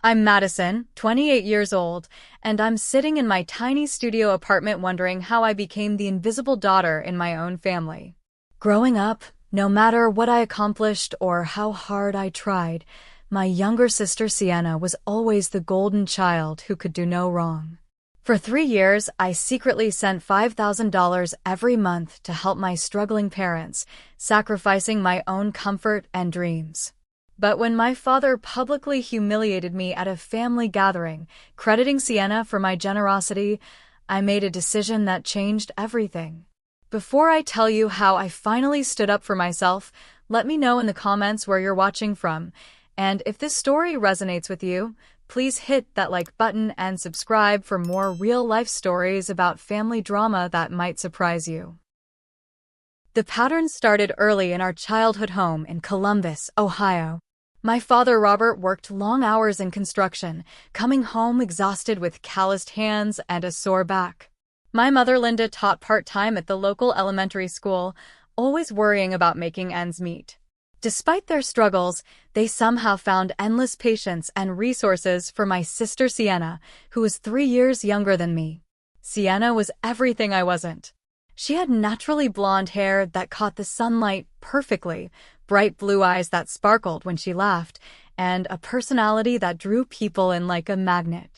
I'm Madison, 28 years old, and I'm sitting in my tiny studio apartment wondering how I became the invisible daughter in my own family. Growing up, no matter what I accomplished or how hard I tried, my younger sister Sienna was always the golden child who could do no wrong. For 3 years, I secretly sent $5,000 every month to help my struggling parents, sacrificing my own comfort and dreams. But when my father publicly humiliated me at a family gathering, crediting Sienna for my generosity, I made a decision that changed everything. Before I tell you how I finally stood up for myself, let me know in the comments where you're watching from. And if this story resonates with you, please hit that like button and subscribe for more real-life stories about family drama that might surprise you. The pattern started early in our childhood home in Columbus, Ohio. My father Robert worked long hours in construction, coming home exhausted with calloused hands and a sore back. My mother Linda taught part-time at the local elementary school, always worrying about making ends meet. Despite their struggles, they somehow found endless patience and resources for my sister Sienna, who was 3 years younger than me. Sienna was everything I wasn't. She had naturally blonde hair that caught the sunlight perfectly, bright blue eyes that sparkled when she laughed, and a personality that drew people in like a magnet.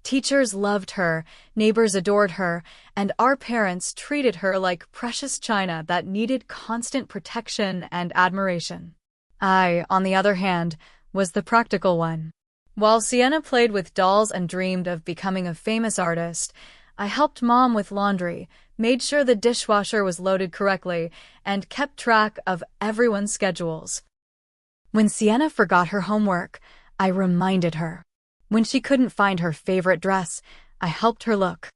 Teachers loved her, neighbors adored her, and our parents treated her like precious china that needed constant protection and admiration. I, on the other hand, was the practical one. While Sienna played with dolls and dreamed of becoming a famous artist, I helped Mom with laundry, made sure the dishwasher was loaded correctly, and kept track of everyone's schedules. When Sienna forgot her homework, I reminded her. When she couldn't find her favorite dress, I helped her look.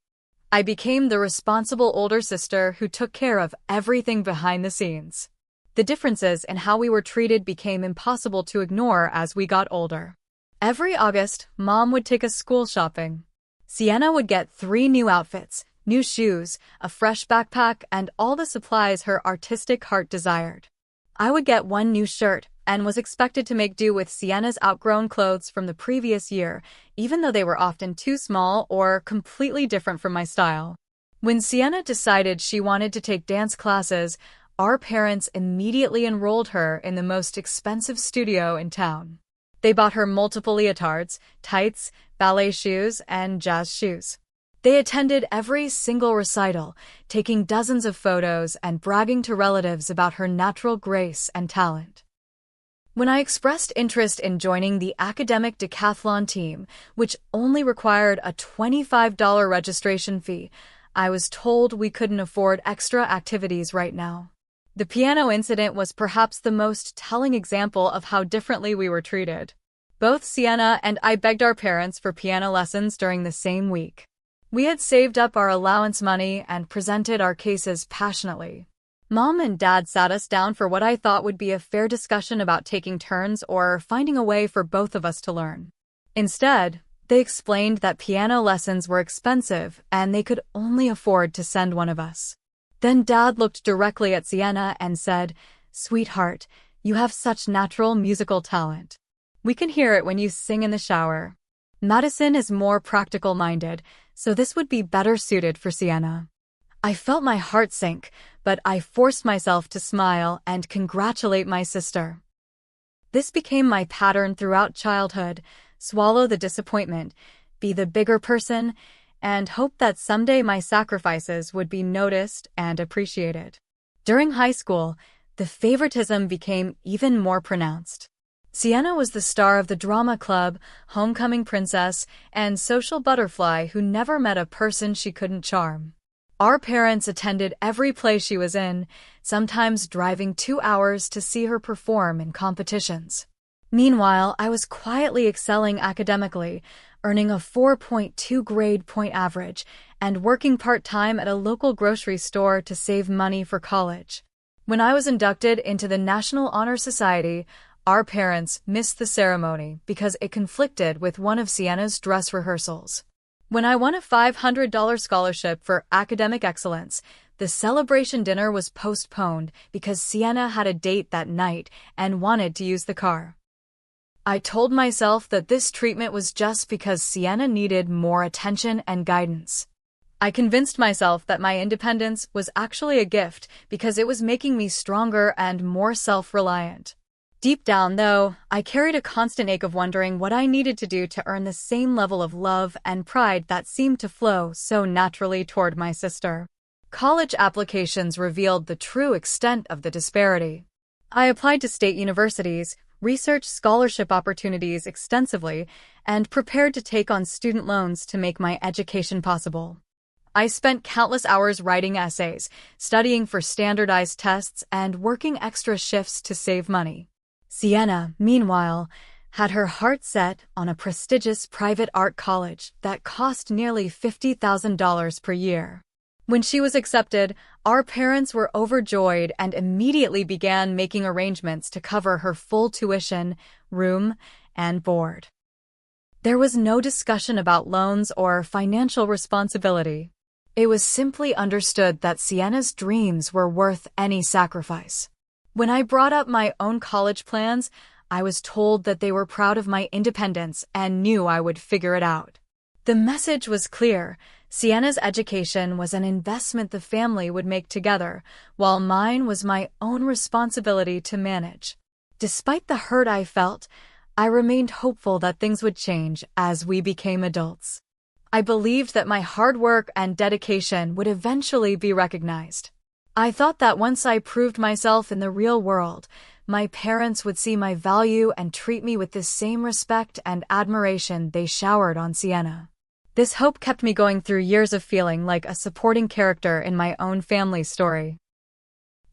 I became the responsible older sister who took care of everything behind the scenes. The differences in how we were treated became impossible to ignore as we got older. Every August, Mom would take us school shopping. Sienna would get 3 new outfits, new shoes, a fresh backpack, and all the supplies her artistic heart desired. I would get 1 new shirt, and was expected to make do with Sienna's outgrown clothes from the previous year, even though they were often too small or completely different from my style. When Sienna decided she wanted to take dance classes, our parents immediately enrolled her in the most expensive studio in town. They bought her multiple leotards, tights, ballet shoes, and jazz shoes. They attended every single recital, taking dozens of photos and bragging to relatives about her natural grace and talent. When I expressed interest in joining the academic decathlon team, which only required a $25 registration fee, I was told we couldn't afford extra activities right now. The piano incident was perhaps the most telling example of how differently we were treated. Both Sienna and I begged our parents for piano lessons during the same week. We had saved up our allowance money and presented our cases passionately. Mom and Dad sat us down for what I thought would be a fair discussion about taking turns or finding a way for both of us to learn. Instead, they explained that piano lessons were expensive and they could only afford to send one of us. Then Dad looked directly at Sienna and said, "Sweetheart, you have such natural musical talent. We can hear it when you sing in the shower. Madison is more practical-minded, so this would be better suited for Sienna." I felt my heart sink, but I forced myself to smile and congratulate my sister. This became my pattern throughout childhood: swallow the disappointment, be the bigger person, and hope that someday my sacrifices would be noticed and appreciated. During high school, the favoritism became even more pronounced. Sienna was the star of the drama club, homecoming princess, and social butterfly who never met a person she couldn't charm. Our parents attended every play she was in, sometimes driving 2 hours to see her perform in competitions. Meanwhile, I was quietly excelling academically, earning a 4.2 grade point average, and working part-time at a local grocery store to save money for college. When I was inducted into the National Honor Society, our parents missed the ceremony because it conflicted with one of Sienna's dress rehearsals. When I won a $500 scholarship for academic excellence, the celebration dinner was postponed because Sienna had a date that night and wanted to use the car. I told myself that this treatment was just because Sienna needed more attention and guidance. I convinced myself that my independence was actually a gift because it was making me stronger and more self-reliant. Deep down, though, I carried a constant ache of wondering what I needed to do to earn the same level of love and pride that seemed to flow so naturally toward my sister. College applications revealed the true extent of the disparity. I applied to state universities, researched scholarship opportunities extensively, and prepared to take on student loans to make my education possible. I spent countless hours writing essays, studying for standardized tests, and working extra shifts to save money. Sienna, meanwhile, had her heart set on a prestigious private art college that cost nearly $50,000 per year. When she was accepted, our parents were overjoyed and immediately began making arrangements to cover her full tuition, room, and board. There was no discussion about loans or financial responsibility. It was simply understood that Sienna's dreams were worth any sacrifice. When I brought up my own college plans, I was told that they were proud of my independence and knew I would figure it out. The message was clear. Sienna's education was an investment the family would make together, while mine was my own responsibility to manage. Despite the hurt I felt, I remained hopeful that things would change as we became adults. I believed that my hard work and dedication would eventually be recognized. I thought that once I proved myself in the real world, my parents would see my value and treat me with the same respect and admiration they showered on Sienna. This hope kept me going through years of feeling like a supporting character in my own family story.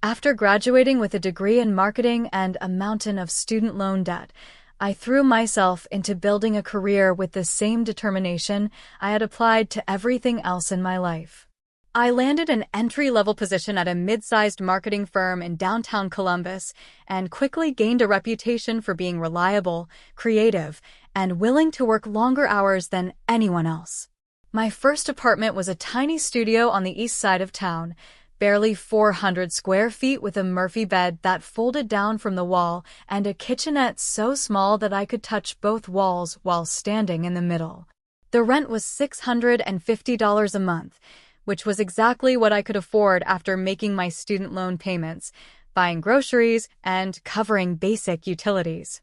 After graduating with a degree in marketing and a mountain of student loan debt, I threw myself into building a career with the same determination I had applied to everything else in my life. I landed an entry-level position at a mid-sized marketing firm in downtown Columbus and quickly gained a reputation for being reliable, creative, and willing to work longer hours than anyone else. My first apartment was a tiny studio on the east side of town, barely 400 square feet with a Murphy bed that folded down from the wall and a kitchenette so small that I could touch both walls while standing in the middle. The rent was $650 a month, which was exactly what I could afford after making my student loan payments, buying groceries, and covering basic utilities.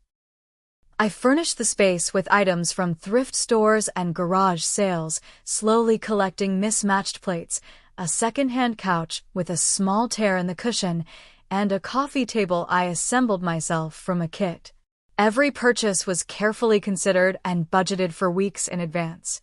I furnished the space with items from thrift stores and garage sales, slowly collecting mismatched plates, a second-hand couch with a small tear in the cushion, and a coffee table I assembled myself from a kit. Every purchase was carefully considered and budgeted for weeks in advance.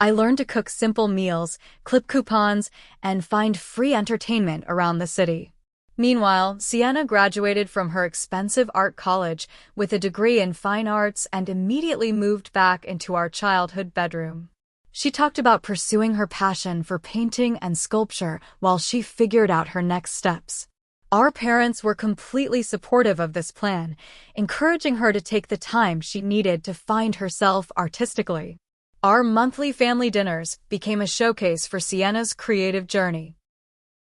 I learned to cook simple meals, clip coupons, and find free entertainment around the city. Meanwhile, Sienna graduated from her expensive art college with a degree in fine arts and immediately moved back into our childhood bedroom. She talked about pursuing her passion for painting and sculpture while she figured out her next steps. Our parents were completely supportive of this plan, encouraging her to take the time she needed to find herself artistically. Our monthly family dinners became a showcase for Sienna's creative journey.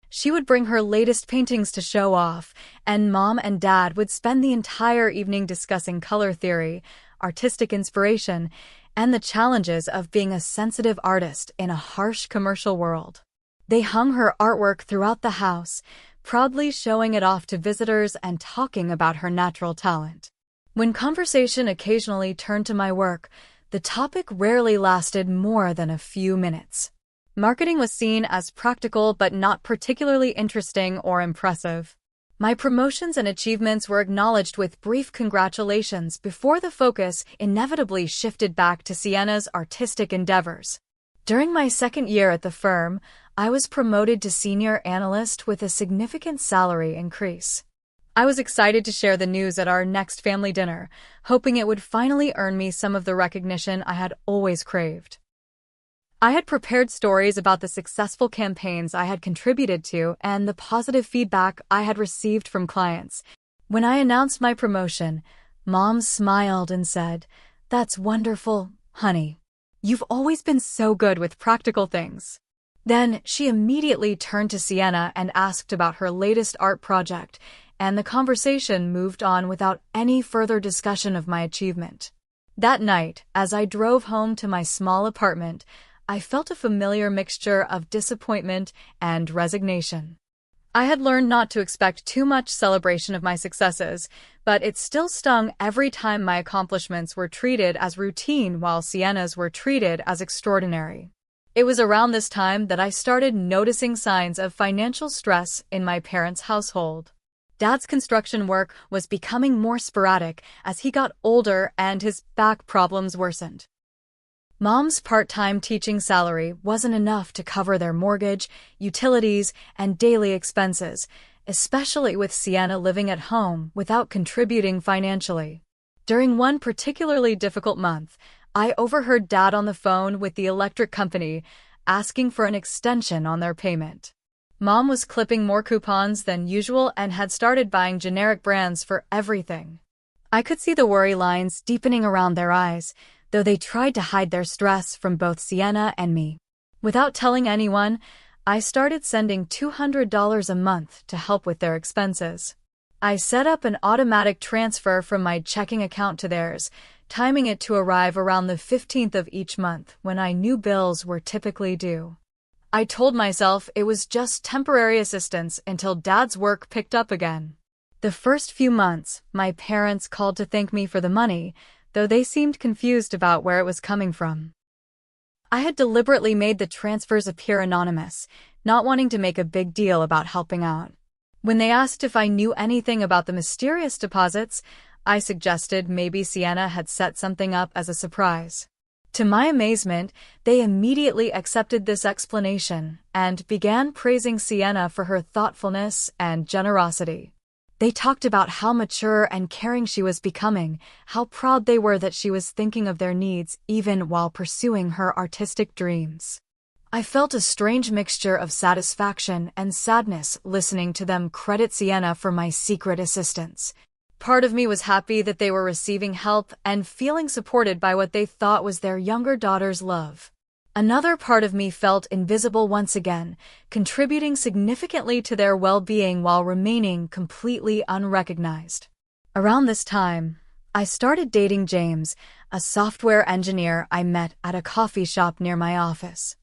She would bring her latest paintings to show off, and Mom and Dad would spend the entire evening discussing color theory, artistic inspiration, and the challenges of being a sensitive artist in a harsh commercial world. They hung her artwork throughout the house, proudly showing it off to visitors and talking about her natural talent. When conversation occasionally turned to my work, the topic rarely lasted more than a few minutes. Marketing was seen as practical but not particularly interesting or impressive. My promotions and achievements were acknowledged with brief congratulations before the focus inevitably shifted back to Sienna's artistic endeavors. During my second year at the firm, I was promoted to senior analyst with a significant salary increase. I was excited to share the news at our next family dinner, hoping it would finally earn me some of the recognition I had always craved. I had prepared stories about the successful campaigns I had contributed to and the positive feedback I had received from clients. When I announced my promotion, Mom smiled and said, "That's wonderful, honey. You've always been so good with practical things." Then she immediately turned to Sienna and asked about her latest art project, and the conversation moved on without any further discussion of my achievement. That night, as I drove home to my small apartment, I felt a familiar mixture of disappointment and resignation. I had learned not to expect too much celebration of my successes, but it still stung every time my accomplishments were treated as routine while Sienna's were treated as extraordinary. It was around this time that I started noticing signs of financial stress in my parents' household. Dad's construction work was becoming more sporadic as he got older and his back problems worsened. Mom's part-time teaching salary wasn't enough to cover their mortgage, utilities, and daily expenses, especially with Sienna living at home without contributing financially. During one particularly difficult month, I overheard Dad on the phone with the electric company asking for an extension on their payment. Mom was clipping more coupons than usual and had started buying generic brands for everything. I could see the worry lines deepening around their eyes, though they tried to hide their stress from both Sienna and me. Without telling anyone, I started sending $200 a month to help with their expenses. I set up an automatic transfer from my checking account to theirs, timing it to arrive around the 15th of each month when I knew bills were typically due. I told myself it was just temporary assistance until Dad's work picked up again. The first few months, my parents called to thank me for the money, though they seemed confused about where it was coming from. I had deliberately made the transfers appear anonymous, not wanting to make a big deal about helping out. When they asked if I knew anything about the mysterious deposits, I suggested maybe Sienna had set something up as a surprise. To my amazement, they immediately accepted this explanation and began praising Sienna for her thoughtfulness and generosity. They talked about how mature and caring she was becoming, how proud they were that she was thinking of their needs even while pursuing her artistic dreams. I felt a strange mixture of satisfaction and sadness listening to them credit Sienna for my secret assistance. Part of me was happy that they were receiving help and feeling supported by what they thought was their younger daughter's love. Another part of me felt invisible once again, contributing significantly to their well-being while remaining completely unrecognized. Around this time, I started dating James, a software engineer I met at a coffee shop near my office.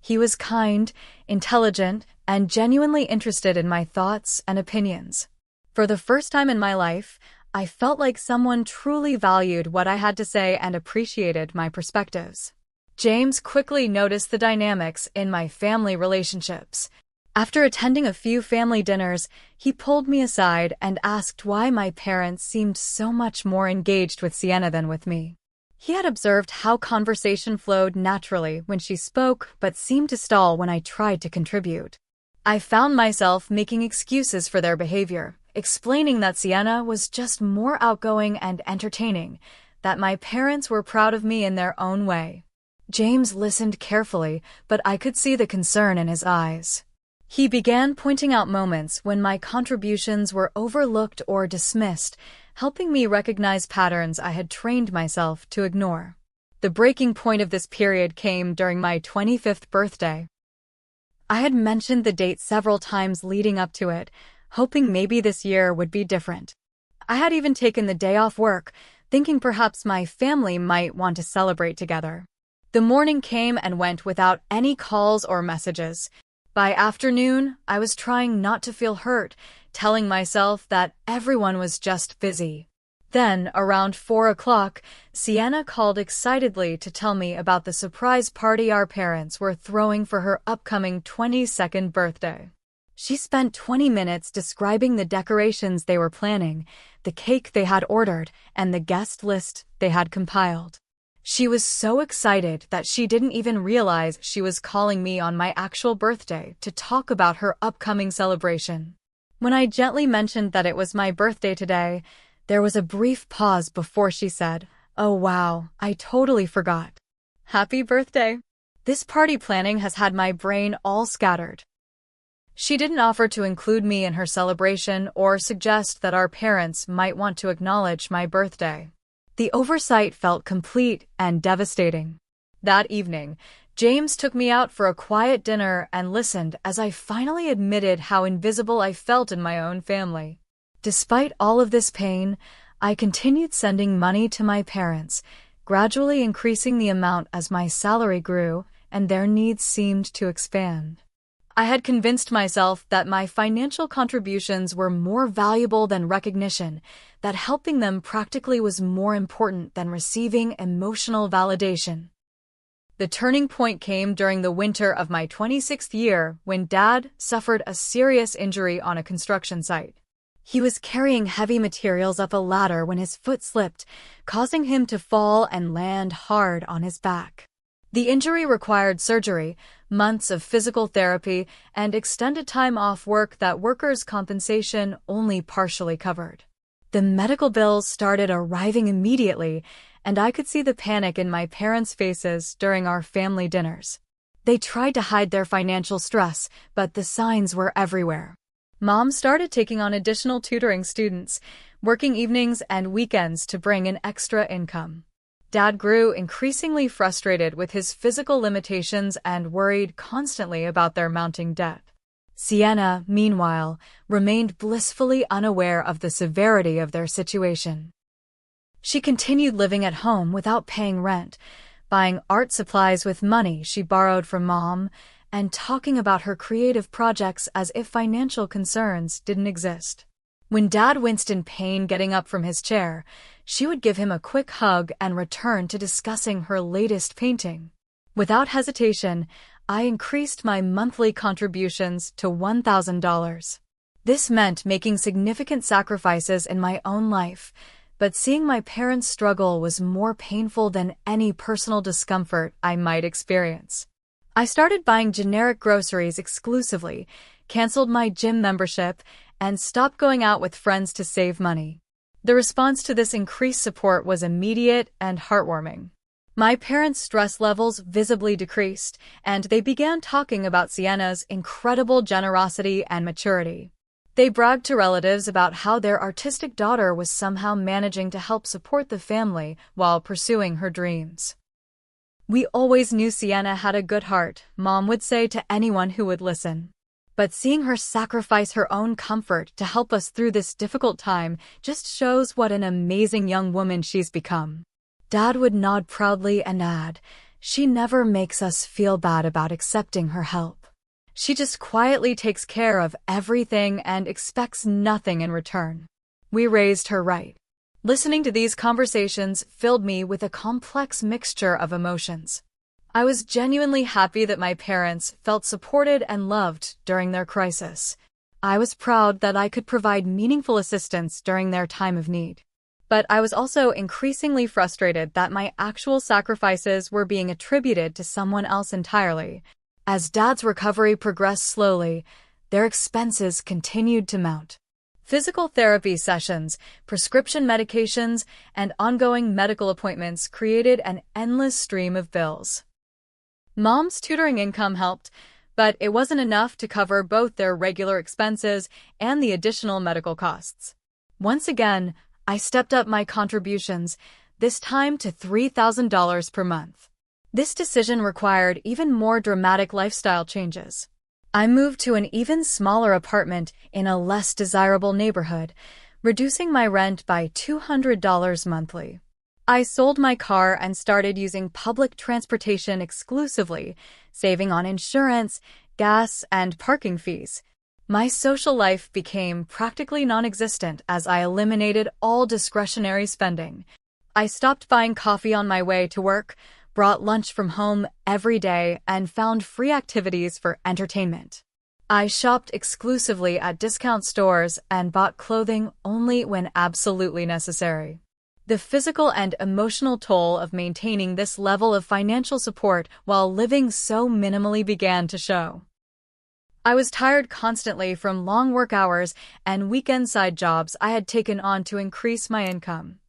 He was kind, intelligent, and genuinely interested in my thoughts and opinions. For the first time in my life, I felt like someone truly valued what I had to say and appreciated my perspectives. James quickly noticed the dynamics in my family relationships. After attending a few family dinners, he pulled me aside and asked why my parents seemed so much more engaged with Sienna than with me. He had observed how conversation flowed naturally when she spoke but seemed to stall when I tried to contribute. I found myself making excuses for their behavior, explaining that Sienna was just more outgoing and entertaining, that my parents were proud of me in their own way. James listened carefully, but I could see the concern in his eyes. He began pointing out moments when my contributions were overlooked or dismissed, helping me recognize patterns I had trained myself to ignore. The breaking point of this period came during my 25th birthday. I had mentioned the date several times leading up to it, hoping maybe this year would be different. I had even taken the day off work, thinking perhaps my family might want to celebrate together. The morning came and went without any calls or messages. By afternoon, I was trying not to feel hurt, telling myself that everyone was just busy. Then, around 4 o'clock, Sienna called excitedly to tell me about the surprise party our parents were throwing for her upcoming 22nd birthday. She spent 20 minutes describing the decorations they were planning, the cake they had ordered, and the guest list they had compiled. She was so excited that she didn't even realize she was calling me on my actual birthday to talk about her upcoming celebration. When I gently mentioned that it was my birthday today, there was a brief pause before she said, "Oh wow, I totally forgot. Happy birthday." This party planning has had my brain all scattered. She didn't offer to include me in her celebration or suggest that our parents might want to acknowledge my birthday. The oversight felt complete and devastating. That evening, James took me out for a quiet dinner and listened as I finally admitted how invisible I felt in my own family. Despite all of this pain, I continued sending money to my parents, gradually increasing the amount as my salary grew and their needs seemed to expand. I had convinced myself that my financial contributions were more valuable than recognition, that helping them practically was more important than receiving emotional validation. The turning point came during the winter of my 26th year when Dad suffered a serious injury on a construction site. He was carrying heavy materials up a ladder when his foot slipped, causing him to fall and land hard on his back. The injury required surgery, months of physical therapy, and extended time off work that workers' compensation only partially covered. The medical bills started arriving immediately, and I could see the panic in my parents' faces during our family dinners. They tried to hide their financial stress, but the signs were everywhere. Mom started taking on additional tutoring students, working evenings and weekends to bring in extra income. Dad grew increasingly frustrated with his physical limitations and worried constantly about their mounting debt. Sienna, meanwhile, remained blissfully unaware of the severity of their situation. She continued living at home without paying rent, buying art supplies with money she borrowed from Mom, and talking about her creative projects as if financial concerns didn't exist. When Dad winced in pain getting up from his chair, she would give him a quick hug and return to discussing her latest painting. Without hesitation, I increased my monthly contributions to $1,000. This meant making significant sacrifices in my own life, but seeing my parents struggle was more painful than any personal discomfort I might experience. I started buying generic groceries exclusively, canceled my gym membership, and stopped going out with friends to save money. The response to this increased support was immediate and heartwarming. My parents' stress levels visibly decreased, and they began talking about Sienna's incredible generosity and maturity. They bragged to relatives about how their artistic daughter was somehow managing to help support the family while pursuing her dreams. "We always knew Sienna had a good heart," Mom would say to anyone who would listen. "But seeing her sacrifice her own comfort to help us through this difficult time just shows what an amazing young woman she's become." Dad would nod proudly and add, "She never makes us feel bad about accepting her help. She just quietly takes care of everything and expects nothing in return. We raised her right." Listening to these conversations filled me with a complex mixture of emotions. I was genuinely happy that my parents felt supported and loved during their crisis. I was proud that I could provide meaningful assistance during their time of need. But I was also increasingly frustrated that my actual sacrifices were being attributed to someone else entirely. As Dad's recovery progressed slowly, their expenses continued to mount. Physical therapy sessions, prescription medications, and ongoing medical appointments created an endless stream of bills. Mom's tutoring income helped, but it wasn't enough to cover both their regular expenses and the additional medical costs. Once again, I stepped up my contributions, this time to $3,000 per month. This decision required even more dramatic lifestyle changes. I moved to an even smaller apartment in a less desirable neighborhood, reducing my rent by $200 monthly. I sold my car and started using public transportation exclusively, saving on insurance, gas, and parking fees. My social life became practically non-existent as I eliminated all discretionary spending. I stopped buying coffee on my way to work, brought lunch from home every day, and found free activities for entertainment. I shopped exclusively at discount stores and bought clothing only when absolutely necessary. The physical and emotional toll of maintaining this level of financial support while living so minimally began to show. I was tired constantly from long work hours and weekend side jobs I had taken on to increase my income.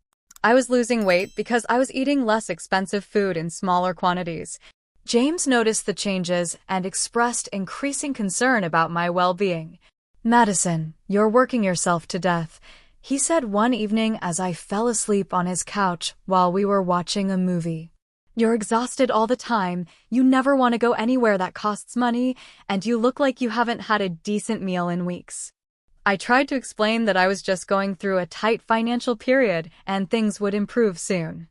I was losing weight because I was eating less expensive food in smaller quantities. James noticed the changes and expressed increasing concern about my well-being. "Madison, you're working yourself to death," he said one evening as I fell asleep on his couch while we were watching a movie. You're exhausted all the time, you never want to go anywhere that costs money, and you look like you haven't had a decent meal in weeks. I tried to explain that I was just going through a tight financial period and things would improve soon.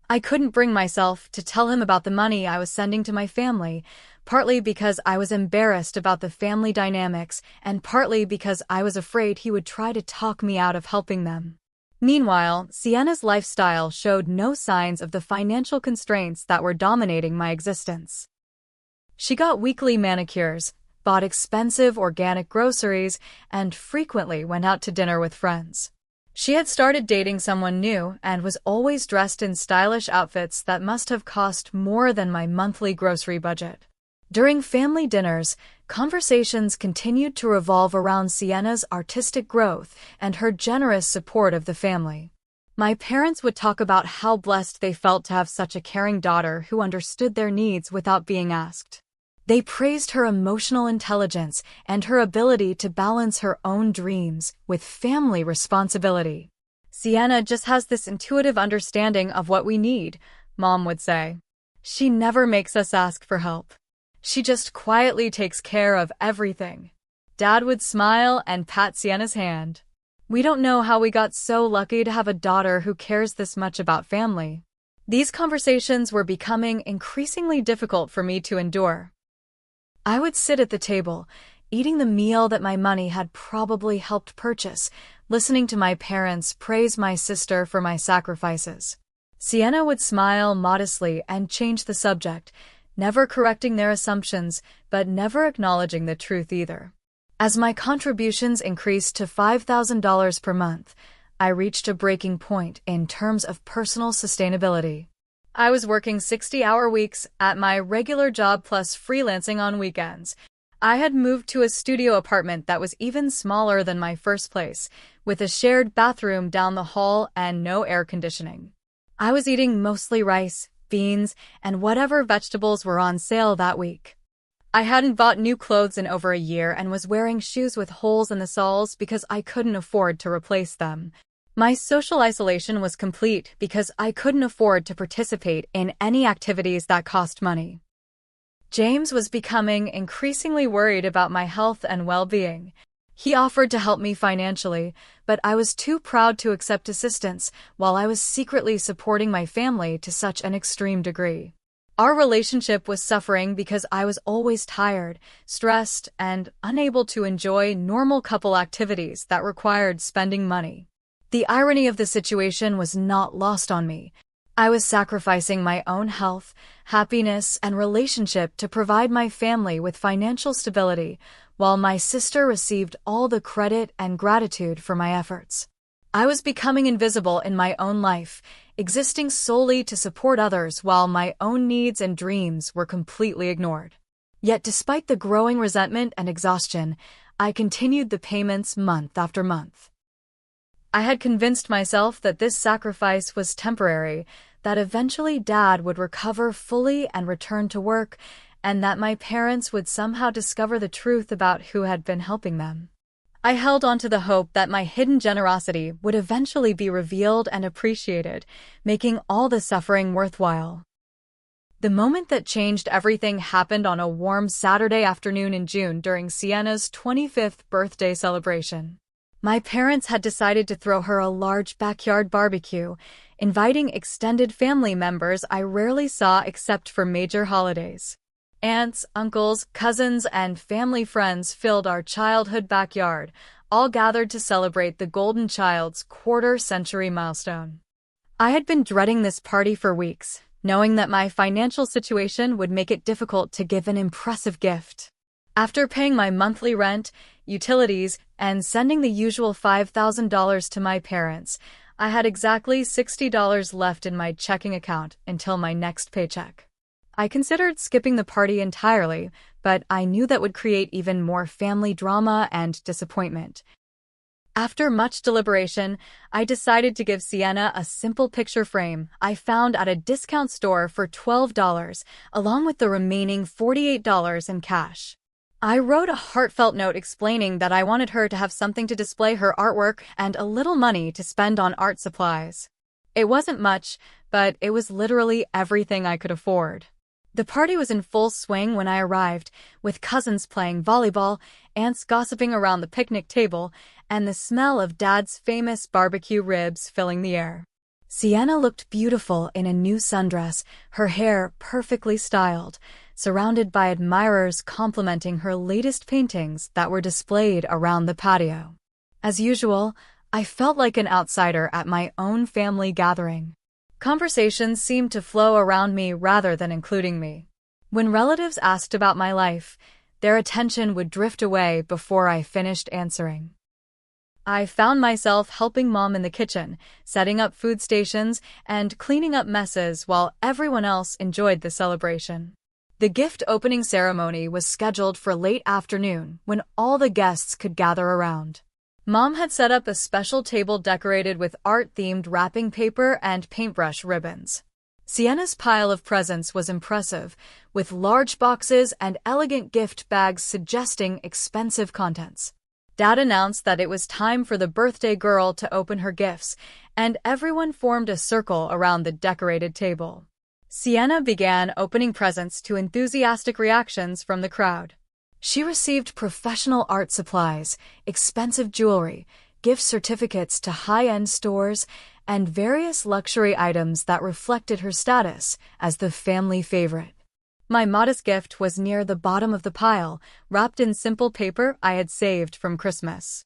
I couldn't bring myself to tell him about the money I was sending to my family, partly because I was embarrassed about the family dynamics and partly because I was afraid he would try to talk me out of helping them. Meanwhile, Sienna's lifestyle showed no signs of the financial constraints that were dominating my existence. She got weekly manicures, bought expensive organic groceries, and frequently went out to dinner with friends. She had started dating someone new and was always dressed in stylish outfits that must have cost more than my monthly grocery budget. During family dinners, conversations continued to revolve around Sienna's artistic growth and her generous support of the family. My parents would talk about how blessed they felt to have such a caring daughter who understood their needs without being asked. They praised her emotional intelligence and her ability to balance her own dreams with family responsibility. "Sienna just has this intuitive understanding of what we need," Mom would say. "She never makes us ask for help. She just quietly takes care of everything." Dad would smile and pat Sienna's hand. "We don't know how we got so lucky to have a daughter who cares this much about family." These conversations were becoming increasingly difficult for me to endure. I would sit at the table, eating the meal that my money had probably helped purchase, listening to my parents praise my sister for my sacrifices. Sienna would smile modestly and change the subject, never correcting their assumptions, but never acknowledging the truth either. As my contributions increased to $5,000 per month, I reached a breaking point in terms of personal sustainability. I was working 60-hour weeks at my regular job plus freelancing on weekends. I had moved to a studio apartment that was even smaller than my first place, with a shared bathroom down the hall and no air conditioning. I was eating mostly rice, beans, and whatever vegetables were on sale that week. I hadn't bought new clothes in over a year and was wearing shoes with holes in the soles because I couldn't afford to replace them. My social isolation was complete because I couldn't afford to participate in any activities that cost money. James was becoming increasingly worried about my health and well-being. He offered to help me financially, but I was too proud to accept assistance while I was secretly supporting my family to such an extreme degree. Our relationship was suffering because I was always tired, stressed, and unable to enjoy normal couple activities that required spending money. The irony of the situation was not lost on me. I was sacrificing my own health, happiness, and relationship to provide my family with financial stability, while my sister received all the credit and gratitude for my efforts. I was becoming invisible in my own life, existing solely to support others while my own needs and dreams were completely ignored. Yet despite the growing resentment and exhaustion, I continued the payments month after month. I had convinced myself that this sacrifice was temporary, that eventually Dad would recover fully and return to work, and that my parents would somehow discover the truth about who had been helping them. I held on to the hope that my hidden generosity would eventually be revealed and appreciated, making all the suffering worthwhile. The moment that changed everything happened on a warm Saturday afternoon in June during Sienna's 25th birthday celebration. My parents had decided to throw her a large backyard barbecue, inviting extended family members I rarely saw except for major holidays. Aunts, uncles, cousins, and family friends filled our childhood backyard, all gathered to celebrate the golden child's quarter-century milestone. I had been dreading this party for weeks, knowing that my financial situation would make it difficult to give an impressive gift. After paying my monthly rent, utilities, and sending the usual $5,000 to my parents, I had exactly $60 left in my checking account until my next paycheck. I considered skipping the party entirely, but I knew that would create even more family drama and disappointment. After much deliberation, I decided to give Sienna a simple picture frame I found at a discount store for $12, along with the remaining $48 in cash. I wrote a heartfelt note explaining that I wanted her to have something to display her artwork and a little money to spend on art supplies. It wasn't much, but it was literally everything I could afford. The party was in full swing when I arrived, with cousins playing volleyball, aunts gossiping around the picnic table, and the smell of Dad's famous barbecue ribs filling the air. Sienna looked beautiful in a new sundress, her hair perfectly styled, surrounded by admirers complimenting her latest paintings that were displayed around the patio. As usual, I felt like an outsider at my own family gathering. Conversations seemed to flow around me rather than including me. When relatives asked about my life, their attention would drift away before I finished answering. I found myself helping Mom in the kitchen, setting up food stations, and cleaning up messes while everyone else enjoyed the celebration. The gift opening ceremony was scheduled for late afternoon when all the guests could gather around. Mom had set up a special table decorated with art-themed wrapping paper and paintbrush ribbons. Sienna's pile of presents was impressive, with large boxes and elegant gift bags suggesting expensive contents. Dad announced that it was time for the birthday girl to open her gifts, and everyone formed a circle around the decorated table. Sienna began opening presents to enthusiastic reactions from the crowd. She received professional art supplies, expensive jewelry, gift certificates to high-end stores, and various luxury items that reflected her status as the family favorite. My modest gift was near the bottom of the pile, wrapped in simple paper I had saved from Christmas.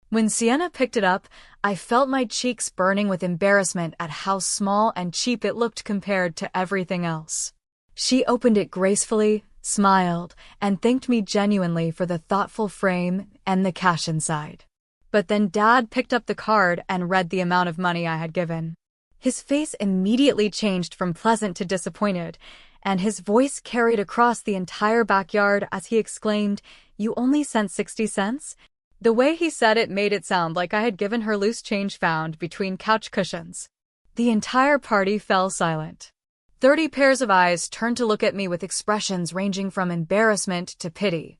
When Sienna picked it up, I felt my cheeks burning with embarrassment at how small and cheap it looked compared to everything else. She opened it gracefully, smiled, and thanked me genuinely for the thoughtful frame and the cash inside. But then Dad picked up the card and read the amount of money I had given. His face immediately changed from pleasant to disappointed, and his voice carried across the entire backyard as he exclaimed, "You only sent 60 cents?" The way he said it made it sound like I had given her loose change found between couch cushions. The entire party fell silent. 30 pairs of eyes turned to look at me with expressions ranging from embarrassment to pity.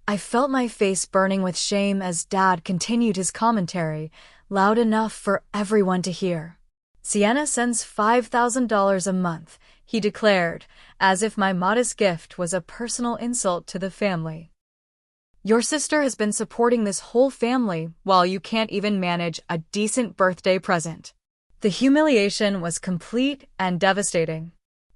I felt my face burning with shame as Dad continued his commentary, loud enough for everyone to hear. "Sienna sends $5,000 a month," he declared, as if my modest gift was a personal insult to the family. "Your sister has been supporting this whole family while you can't even manage a decent birthday present." The humiliation was complete and devastating.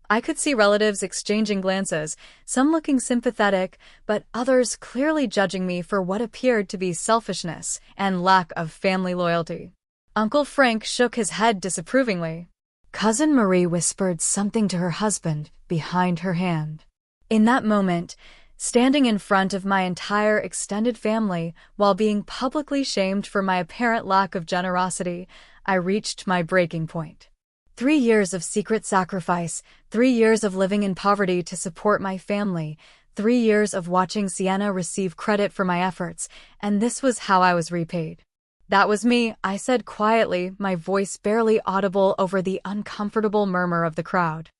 I could see relatives exchanging glances, some looking sympathetic, but others clearly judging me for what appeared to be selfishness and lack of family loyalty. Uncle Frank shook his head disapprovingly. Cousin Marie whispered something to her husband behind her hand. In that moment, standing in front of my entire extended family while being publicly shamed for my apparent lack of generosity, I reached my breaking point. 3 years of secret sacrifice, 3 years of living in poverty to support my family, 3 years of watching Sienna receive credit for my efforts, and this was how I was repaid. "That was me," I said quietly, my voice barely audible over the uncomfortable murmur of the crowd.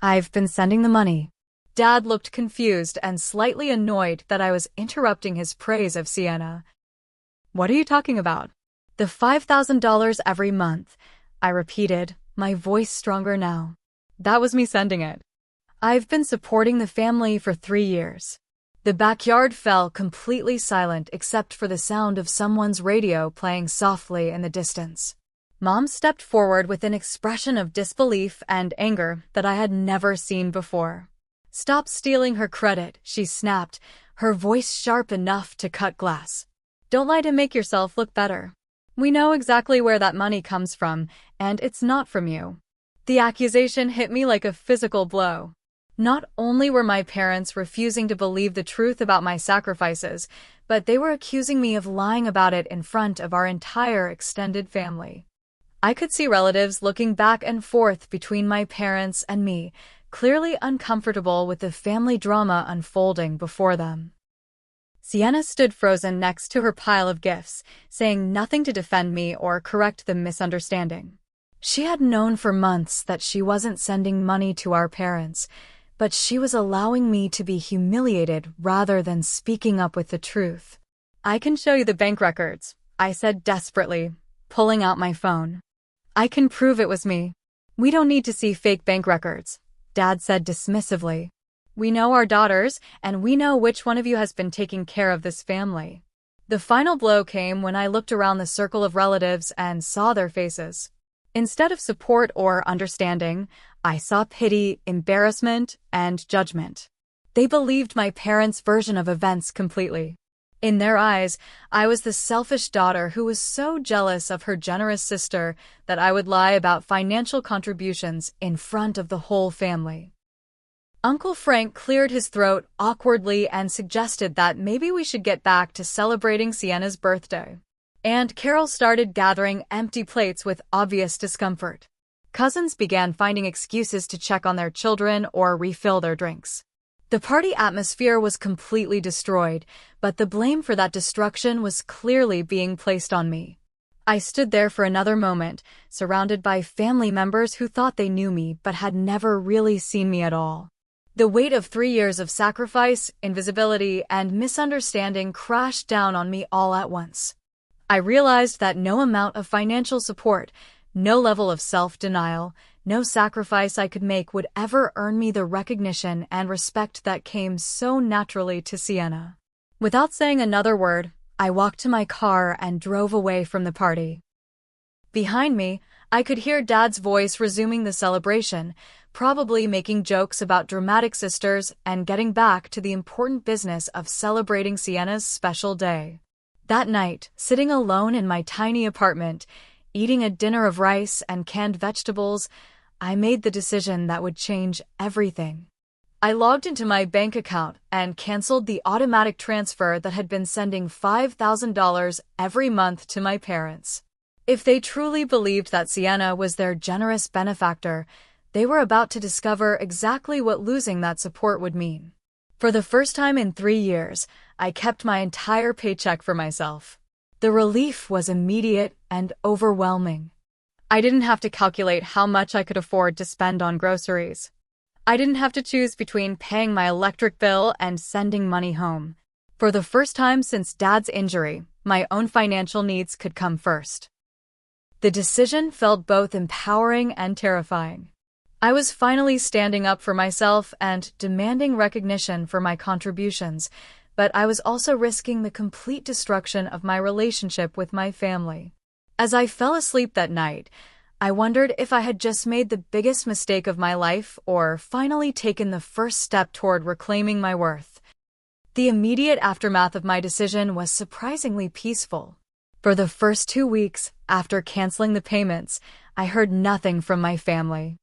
"I've been sending the money." Dad looked confused and slightly annoyed that I was interrupting his praise of Sienna. "What are you talking about?" "The $5,000 every month," I repeated, my voice stronger now. "That was me sending it. I've been supporting the family for 3 years." The backyard fell completely silent except for the sound of someone's radio playing softly in the distance. Mom stepped forward with an expression of disbelief and anger that I had never seen before. "Stop stealing her credit," she snapped, her voice sharp enough to cut glass. "Don't lie to make yourself look better. We know exactly where that money comes from, and it's not from you." The accusation hit me like a physical blow. Not only were my parents refusing to believe the truth about my sacrifices, but they were accusing me of lying about it in front of our entire extended family. I could see relatives looking back and forth between my parents and me, clearly uncomfortable with the family drama unfolding before them. Sienna stood frozen next to her pile of gifts, saying nothing to defend me or correct the misunderstanding. She had known for months that she wasn't sending money to our parents, but she was allowing me to be humiliated rather than speaking up with the truth. "I can show you the bank records," I said desperately, pulling out my phone. I can prove it was me. We don't need to see fake bank records, Dad said dismissively. We know our daughters, and we know which one of you has been taking care of this family. The final blow came when I looked around the circle of relatives and saw their faces. Instead of support or understanding, I saw pity, embarrassment, and judgment. They believed my parents' version of events completely. In their eyes, I was the selfish daughter who was so jealous of her generous sister that I would lie about financial contributions in front of the whole family. Uncle Frank cleared his throat awkwardly and suggested that maybe we should get back to celebrating Sienna's birthday. And Carol started gathering empty plates with obvious discomfort. Cousins began finding excuses to check on their children or refill their drinks. The party atmosphere was completely destroyed, but the blame for that destruction was clearly being placed on me. I stood there for another moment, surrounded by family members who thought they knew me but had never really seen me at all. The weight of 3 years of sacrifice, invisibility, and misunderstanding crashed down on me all at once. I realized that no amount of financial support, no level of self-denial, no sacrifice I could make would ever earn me the recognition and respect that came so naturally to Sienna. Without saying another word, I walked to my car and drove away from the party. Behind me, I could hear Dad's voice resuming the celebration, probably making jokes about dramatic sisters and getting back to the important business of celebrating Sienna's special day. That night, sitting alone in my tiny apartment, eating a dinner of rice and canned vegetables, I made the decision that would change everything. I logged into my bank account and canceled the automatic transfer that had been sending $5,000 every month to my parents. If they truly believed that Sienna was their generous benefactor, they were about to discover exactly what losing that support would mean. For the first time in 3 years, I kept my entire paycheck for myself. The relief was immediate and overwhelming. I didn't have to calculate how much I could afford to spend on groceries. I didn't have to choose between paying my electric bill and sending money home. For the first time since Dad's injury, my own financial needs could come first. The decision felt both empowering and terrifying. I was finally standing up for myself and demanding recognition for my contributions, but I was also risking the complete destruction of my relationship with my family. As I fell asleep that night, I wondered if I had just made the biggest mistake of my life or finally taken the first step toward reclaiming my worth. The immediate aftermath of my decision was surprisingly peaceful. For the first 2 weeks, after canceling the payments, I heard nothing from my family.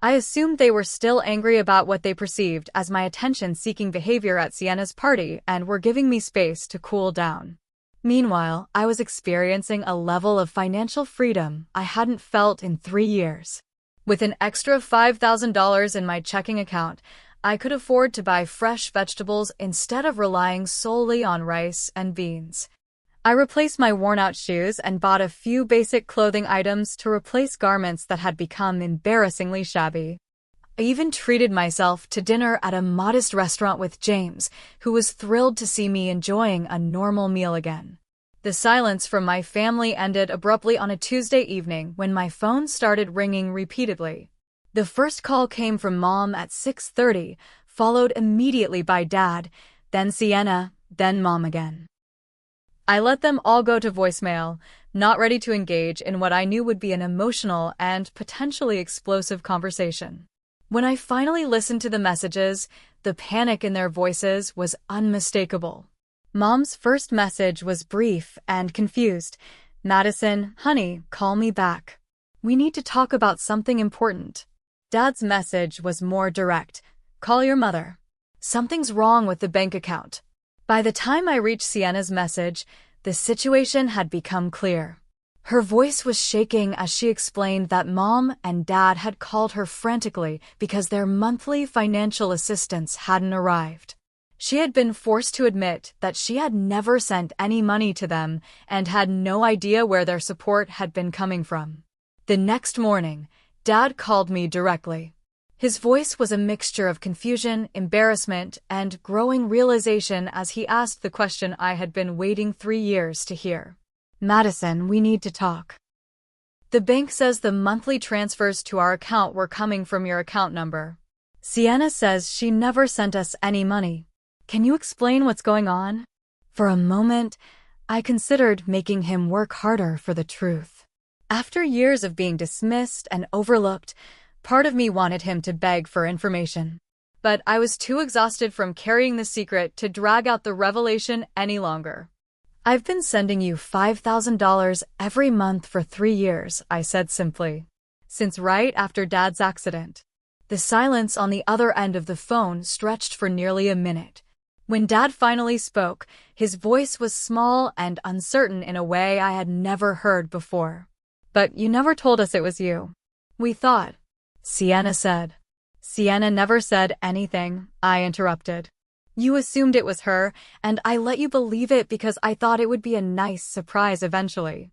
I assumed they were still angry about what they perceived as my attention-seeking behavior at Sienna's party and were giving me space to cool down. Meanwhile, I was experiencing a level of financial freedom I hadn't felt in 3 years. With an extra $5,000 in my checking account, I could afford to buy fresh vegetables instead of relying solely on rice and beans. I replaced my worn-out shoes and bought a few basic clothing items to replace garments that had become embarrassingly shabby. I even treated myself to dinner at a modest restaurant with James, who was thrilled to see me enjoying a normal meal again. The silence from my family ended abruptly on a Tuesday evening when my phone started ringing repeatedly. The first call came from Mom at 6:30, followed immediately by Dad, then Sienna, then Mom again. I let them all go to voicemail, not ready to engage in what I knew would be an emotional and potentially explosive conversation. When I finally listened to the messages, the panic in their voices was unmistakable. Mom's first message was brief and confused. "Madison, honey, call me back. We need to talk about something important." Dad's message was more direct. "Call your mother. Something's wrong with the bank account." By the time I reached Sienna's message, the situation had become clear. Her voice was shaking as she explained that Mom and Dad had called her frantically because their monthly financial assistance hadn't arrived. She had been forced to admit that she had never sent any money to them and had no idea where their support had been coming from. The next morning, Dad called me directly. His voice was a mixture of confusion, embarrassment, and growing realization as he asked the question I had been waiting 3 years to hear. "Madison, we need to talk." The bank says the monthly transfers to our account were coming from your account number. Sienna says she never sent us any money. Can you explain what's going on? For a moment, I considered making him work harder for the truth. After years of being dismissed and overlooked, part of me wanted him to beg for information. But I was too exhausted from carrying the secret to drag out the revelation any longer. I've been sending you $5,000 every month for 3 years, I said simply. Since right after Dad's accident. The silence on the other end of the phone stretched for nearly a minute. When Dad finally spoke, his voice was small and uncertain in a way I had never heard before. But you never told us it was you. We thought, Sienna said. Sienna never said anything, I interrupted. You assumed it was her, and I let you believe it because I thought it would be a nice surprise eventually.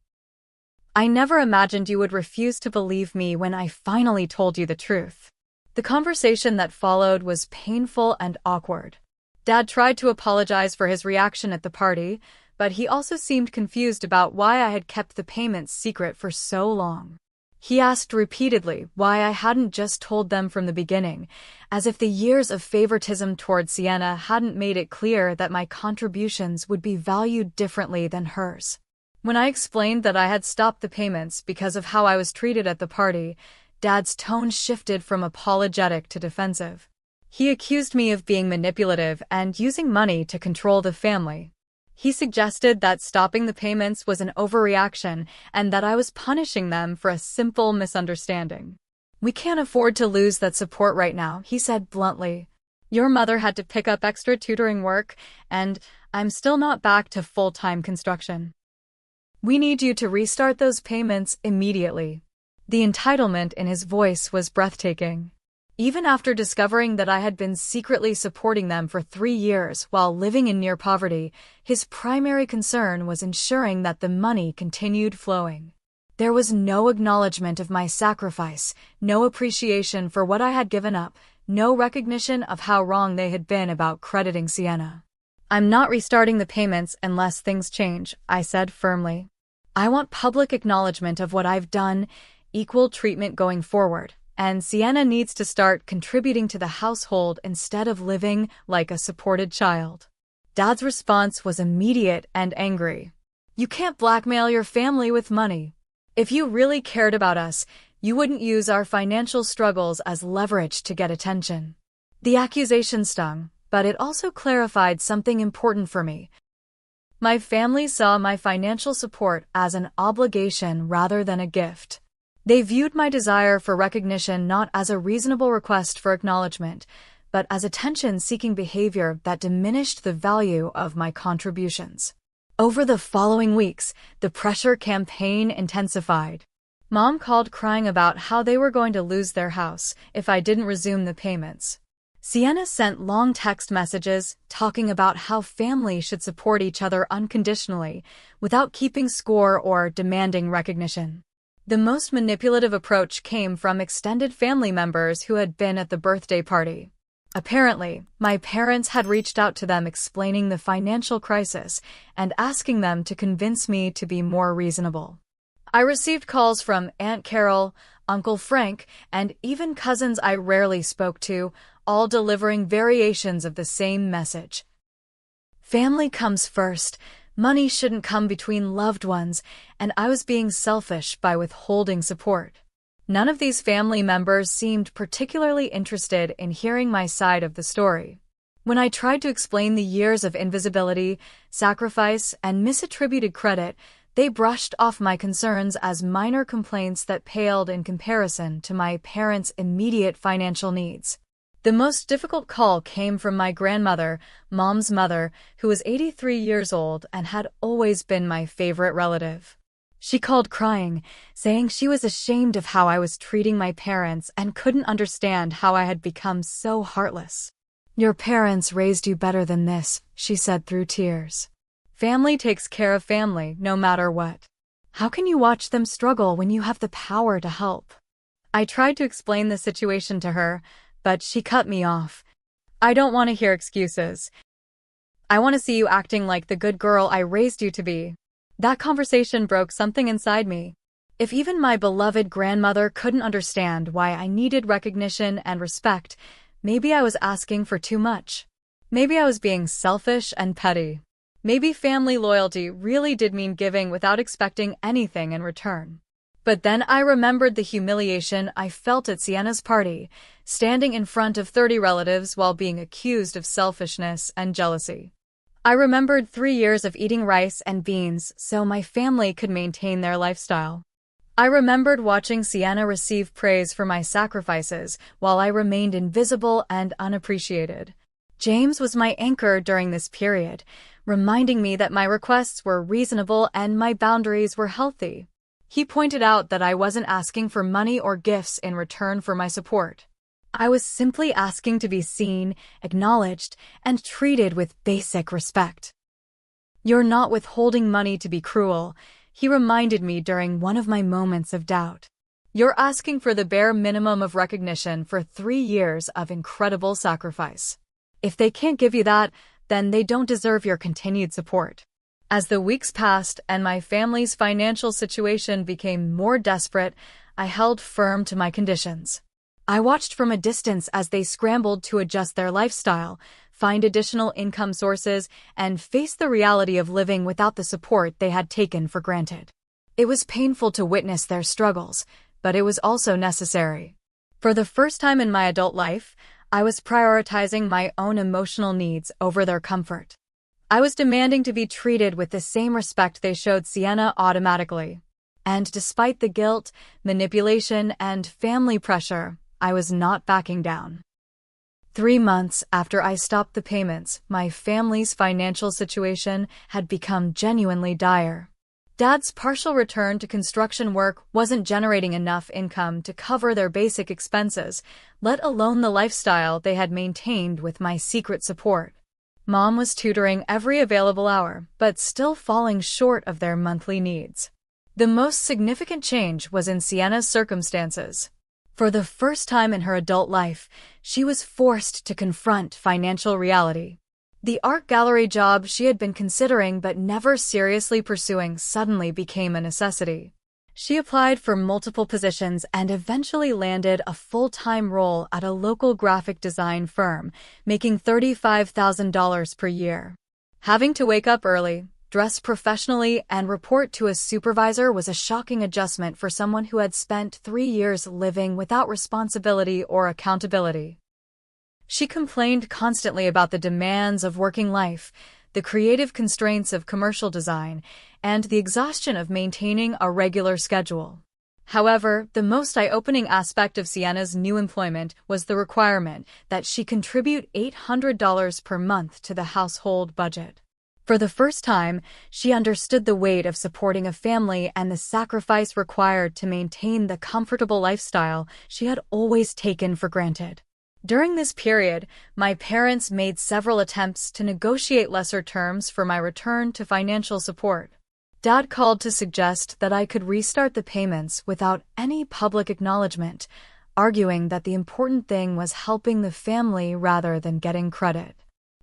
I never imagined you would refuse to believe me when I finally told you the truth. The conversation that followed was painful and awkward. Dad tried to apologize for his reaction at the party, but he also seemed confused about why I had kept the payments secret for so long. He asked repeatedly why I hadn't just told them from the beginning, as if the years of favoritism toward Sienna hadn't made it clear that my contributions would be valued differently than hers. When I explained that I had stopped the payments because of how I was treated at the party, Dad's tone shifted from apologetic to defensive. He accused me of being manipulative and using money to control the family. He suggested that stopping the payments was an overreaction and that I was punishing them for a simple misunderstanding. We can't afford to lose that support right now, he said bluntly. Your mother had to pick up extra tutoring work, and I'm still not back to full-time construction. We need you to restart those payments immediately. The entitlement in his voice was breathtaking. Even after discovering that I had been secretly supporting them for 3 years while living in near poverty, his primary concern was ensuring that the money continued flowing. There was no acknowledgement of my sacrifice, no appreciation for what I had given up, no recognition of how wrong they had been about crediting Sienna. I'm not restarting the payments unless things change, I said firmly. I want public acknowledgement of what I've done, equal treatment going forward. And Sienna needs to start contributing to the household instead of living like a supported child. Dad's response was immediate and angry. You can't blackmail your family with money. If you really cared about us, you wouldn't use our financial struggles as leverage to get attention. The accusation stung, but it also clarified something important for me. My family saw my financial support as an obligation rather than a gift. They viewed my desire for recognition not as a reasonable request for acknowledgement, but as attention-seeking behavior that diminished the value of my contributions. Over the following weeks, the pressure campaign intensified. Mom called crying about how they were going to lose their house if I didn't resume the payments. Sienna sent long text messages talking about how families should support each other unconditionally without keeping score or demanding recognition. The most manipulative approach came from extended family members who had been at the birthday party. Apparently, my parents had reached out to them explaining the financial crisis and asking them to convince me to be more reasonable. I received calls from Aunt Carol, Uncle Frank, and even cousins I rarely spoke to, all delivering variations of the same message. Family comes first. Money shouldn't come between loved ones, and I was being selfish by withholding support. None of these family members seemed particularly interested in hearing my side of the story. When I tried to explain the years of invisibility, sacrifice, and misattributed credit, they brushed off my concerns as minor complaints that paled in comparison to my parents' immediate financial needs. The most difficult call came from my grandmother, Mom's mother, who was 83 years old and had always been my favorite relative. She called crying, saying she was ashamed of how I was treating my parents and couldn't understand how I had become so heartless. Your parents raised you better than this, she said through tears. Family takes care of family, no matter what. How can you watch them struggle when you have the power to help? I tried to explain the situation to her, but she cut me off. I don't want to hear excuses. I want to see you acting like the good girl I raised you to be. That conversation broke something inside me. If even my beloved grandmother couldn't understand why I needed recognition and respect, maybe I was asking for too much. Maybe I was being selfish and petty. Maybe family loyalty really did mean giving without expecting anything in return. But then I remembered the humiliation I felt at Sienna's party, standing in front of 30 relatives while being accused of selfishness and jealousy. I remembered 3 years of eating rice and beans so my family could maintain their lifestyle. I remembered watching Sienna receive praise for my sacrifices while I remained invisible and unappreciated. James was my anchor during this period, reminding me that my requests were reasonable and my boundaries were healthy. He pointed out that I wasn't asking for money or gifts in return for my support. I was simply asking to be seen, acknowledged, and treated with basic respect. "You're not withholding money to be cruel," he reminded me during one of my moments of doubt. "You're asking for the bare minimum of recognition for 3 years of incredible sacrifice. If they can't give you that, then they don't deserve your continued support." As the weeks passed and my family's financial situation became more desperate, I held firm to my conditions. I watched from a distance as they scrambled to adjust their lifestyle, find additional income sources, and face the reality of living without the support they had taken for granted. It was painful to witness their struggles, but it was also necessary. For the first time in my adult life, I was prioritizing my own emotional needs over their comfort. I was demanding to be treated with the same respect they showed Sienna automatically. And despite the guilt, manipulation, and family pressure, I was not backing down. 3 months after I stopped the payments, my family's financial situation had become genuinely dire. Dad's partial return to construction work wasn't generating enough income to cover their basic expenses, let alone the lifestyle they had maintained with my secret support. Mom was tutoring every available hour, but still falling short of their monthly needs. The most significant change was in Sienna's circumstances. For the first time in her adult life, she was forced to confront financial reality. The art gallery job she had been considering but never seriously pursuing suddenly became a necessity. She applied for multiple positions and eventually landed a full-time role at a local graphic design firm, making $35,000 per year. Having to wake up early, dress professionally, and report to a supervisor was a shocking adjustment for someone who had spent 3 years living without responsibility or accountability. She complained constantly about the demands of working life, the creative constraints of commercial design, and the exhaustion of maintaining a regular schedule. However, the most eye-opening aspect of Sienna's new employment was the requirement that she contribute $800 per month to the household budget. For the first time, she understood the weight of supporting a family and the sacrifice required to maintain the comfortable lifestyle she had always taken for granted. During this period, my parents made several attempts to negotiate lesser terms for my return to financial support. Dad called to suggest that I could restart the payments without any public acknowledgement, arguing that the important thing was helping the family rather than getting credit.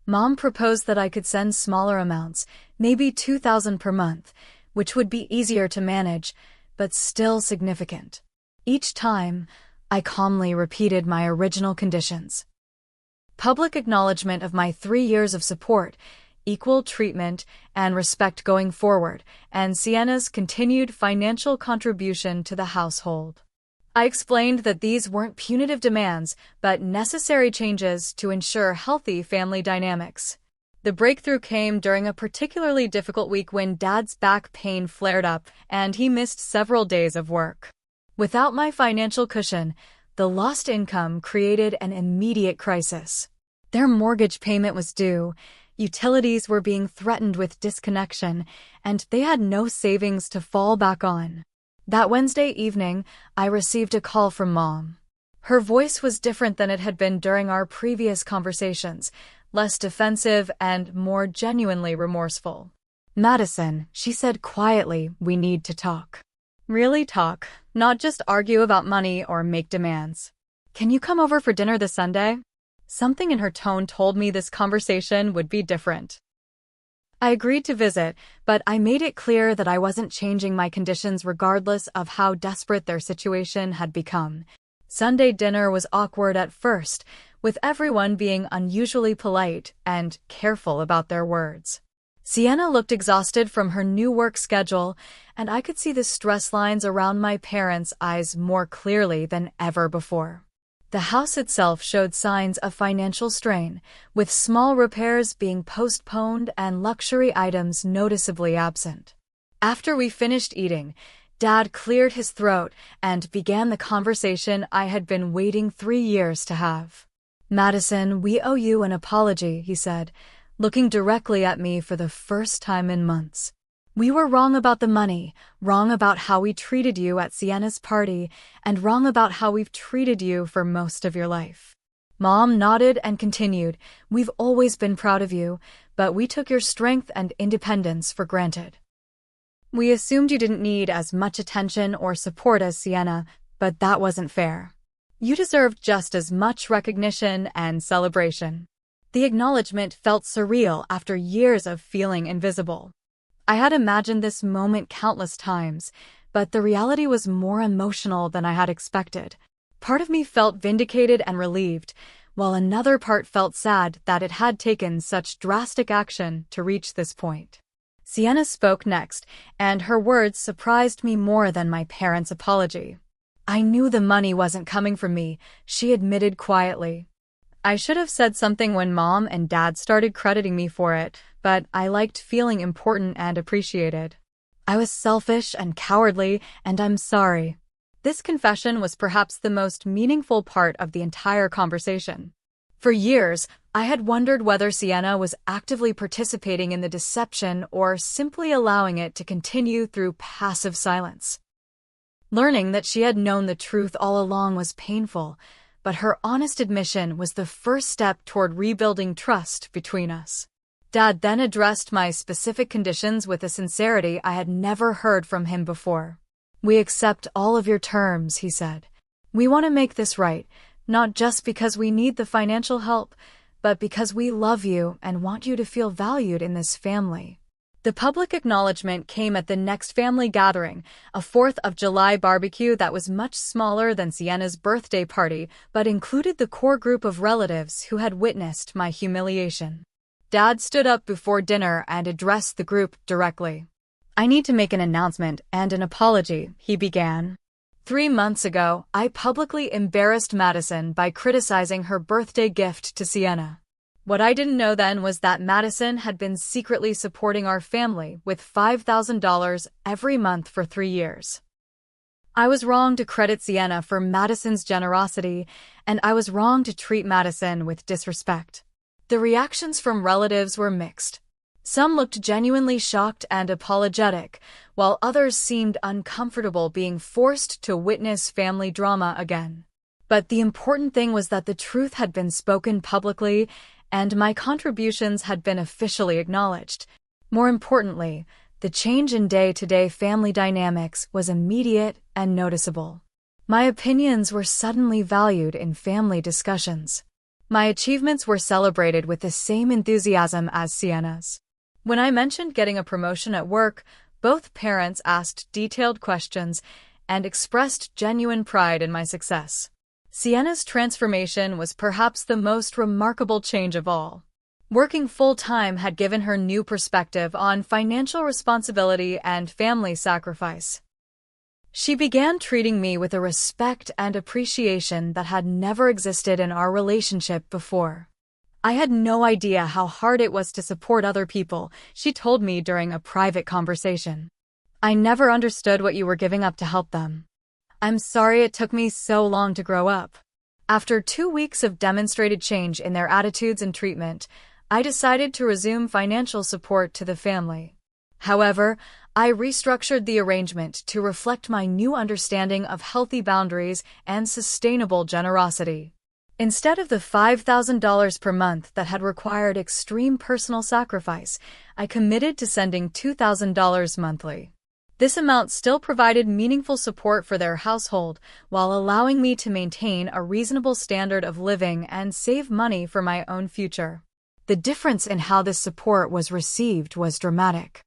Mom proposed that I could send smaller amounts, maybe $2,000 per month, which would be easier to manage, but still significant. Each time, I calmly repeated my original conditions. Public acknowledgement of my 3 years of support, equal treatment and respect going forward, and Sienna's continued financial contribution to the household. I explained that these weren't punitive demands, but necessary changes to ensure healthy family dynamics. The breakthrough came during a particularly difficult week when Dad's back pain flared up and he missed several days of work. Without my financial cushion, the lost income created an immediate crisis. Their mortgage payment was due, utilities were being threatened with disconnection, and they had no savings to fall back on. That Wednesday evening, I received a call from Mom. Her voice was different than it had been during our previous conversations, less defensive and more genuinely remorseful. "Madison," she said quietly, "we need to talk. Really talk, not just argue about money or make demands. Can you come over for dinner this Sunday?" Something in her tone told me this conversation would be different. I agreed to visit, but I made it clear that I wasn't changing my conditions regardless of how desperate their situation had become. Sunday dinner was awkward at first, with everyone being unusually polite and careful about their words. Sienna looked exhausted from her new work schedule, and I could see the stress lines around my parents' eyes more clearly than ever before. The house itself showed signs of financial strain, with small repairs being postponed and luxury items noticeably absent. After we finished eating, Dad cleared his throat and began the conversation I had been waiting 3 years to have. "Madison, we owe you an apology," he said, looking directly at me for the first time in months. "We were wrong about the money, wrong about how we treated you at Sienna's party, and wrong about how we've treated you for most of your life." Mom nodded and continued, "We've always been proud of you, but we took your strength and independence for granted. We assumed you didn't need as much attention or support as Sienna, but that wasn't fair. You deserved just as much recognition and celebration." The acknowledgement felt surreal after years of feeling invisible. I had imagined this moment countless times, but the reality was more emotional than I had expected. Part of me felt vindicated and relieved, while another part felt sad that it had taken such drastic action to reach this point. Sienna spoke next, and her words surprised me more than my parents' apology. "I knew the money wasn't coming from me," she admitted quietly. "I should have said something when Mom and Dad started crediting me for it, but I liked feeling important and appreciated. I was selfish and cowardly, and I'm sorry." This confession was perhaps the most meaningful part of the entire conversation. For years, I had wondered whether Sienna was actively participating in the deception or simply allowing it to continue through passive silence. Learning that she had known the truth all along was painful, but her honest admission was the first step toward rebuilding trust between us. Dad then addressed my specific conditions with a sincerity I had never heard from him before. "We accept all of your terms," he said. "We want to make this right, not just because we need the financial help, but because we love you and want you to feel valued in this family." The public acknowledgement came at the next family gathering, a 4th of July barbecue that was much smaller than Sienna's birthday party, but included the core group of relatives who had witnessed my humiliation. Dad stood up before dinner and addressed the group directly. "I need to make an announcement and an apology," he began. 3 months ago, I publicly embarrassed Madison by criticizing her birthday gift to Sienna. What I didn't know then was that Madison had been secretly supporting our family with $5,000 every month for 3 years. I was wrong to credit Sienna for Madison's generosity, and I was wrong to treat Madison with disrespect. The reactions from relatives were mixed. Some looked genuinely shocked and apologetic, while others seemed uncomfortable being forced to witness family drama again. But the important thing was that the truth had been spoken publicly, and my contributions had been officially acknowledged. More importantly, the change in day-to-day family dynamics was immediate and noticeable. My opinions were suddenly valued in family discussions. My achievements were celebrated with the same enthusiasm as Sienna's. When I mentioned getting a promotion at work, both parents asked detailed questions and expressed genuine pride in my success. Sienna's transformation was perhaps the most remarkable change of all. Working full-time had given her new perspective on financial responsibility and family sacrifice. She began treating me with a respect and appreciation that had never existed in our relationship before. "I had no idea how hard it was to support other people," she told me during a private conversation. "I never understood what you were giving up to help them. I'm sorry it took me so long to grow up." After 2 weeks of demonstrated change in their attitudes and treatment, I decided to resume financial support to the family. However, I restructured the arrangement to reflect my new understanding of healthy boundaries and sustainable generosity. Instead of the $5,000 per month that had required extreme personal sacrifice, I committed to sending $2,000 monthly. This amount still provided meaningful support for their household while allowing me to maintain a reasonable standard of living and save money for my own future. The difference in how this support was received was dramatic.